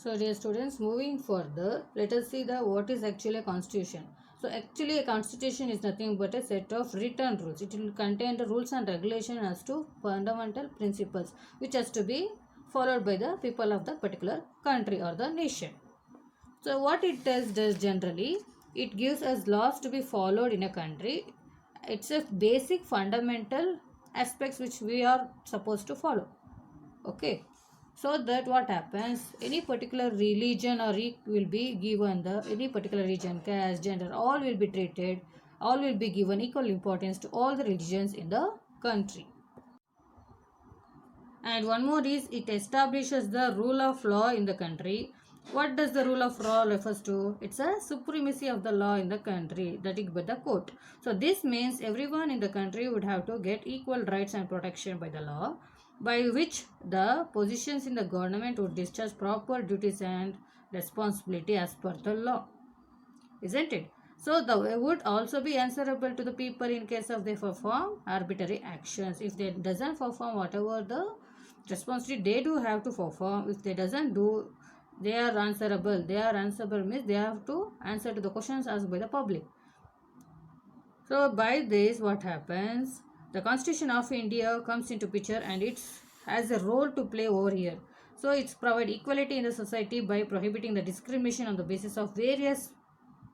So dear students, moving further, let us see the what is actually a constitution. So actually a constitution is nothing but a set of written rules. It will contain the rules and regulation as to fundamental principles which has to be followed by the people of the particular country or the nation. So what it does generally, it gives us laws to be followed in a country. It's a basic fundamental aspects which we are supposed to follow. Okay, so that what happens, any particular religion or will be given, the any particular region, caste, gender, all will be treated, all will be given equal importance to all the religions in the country. And one more is, it establishes the rule of law in the country. What does the rule of law refers to? It's a supremacy of the law in the country, that is by the court. So this means everyone in the country would have to get equal rights and protection by the law, by which the positions in the government would discharge proper duties and responsibility as per the law, isn't it? So they would also be answerable to the people in case of they perform arbitrary actions. If they doesn't perform whatever the responsibility they do have to perform, if they doesn't do, they are answerable. They are answerable means they have to answer to the questions asked by the public. So by this what happens, the Constitution of India comes into picture and it has a role to play over here. So it's provide equality in the society by prohibiting the discrimination on the basis of various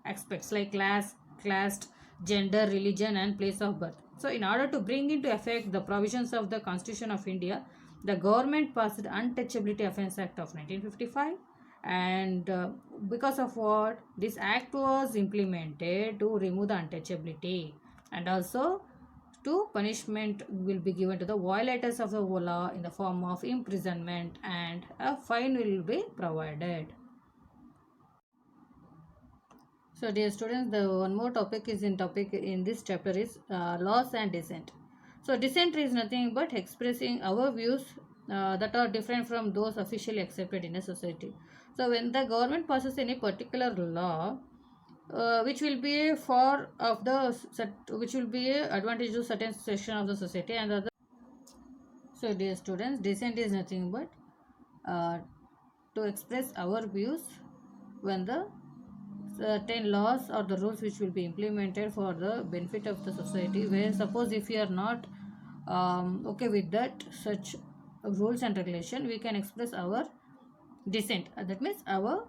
aspects like class, caste, gender, religion and place of birth. So in order to bring into effect the provisions of the Constitution of India, the government passed the Untouchability Offence Act of 1955, and because of what, this act was implemented to remove the untouchability, and also to punishment will be given to the violators of the law in the form of imprisonment, and a fine will be provided. So dear students, the one more topic in this chapter is laws and dissent. So dissent is nothing but expressing our views that are different from those officially accepted in a society. So when the government passes any particular law, which will be for of the which will be advantage to certain section of the society and other. So dear students, dissent is nothing but to express our views when the certain laws or the rules which will be implemented for the benefit of the society, where suppose if you are not okay with that such rules and regulation, we can express our dissent. That means our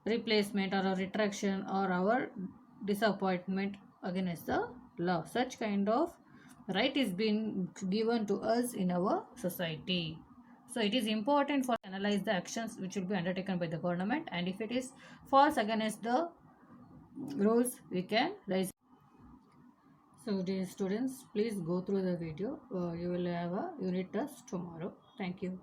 replacement or a retraction or our disappointment against the law. Such kind of right is being given to us in our society. So it is important for analyze the actions which will be undertaken by the government, and if it is false against the rules, we can raise. So dear students, please go through the video. You will have a unit test tomorrow. Thank you.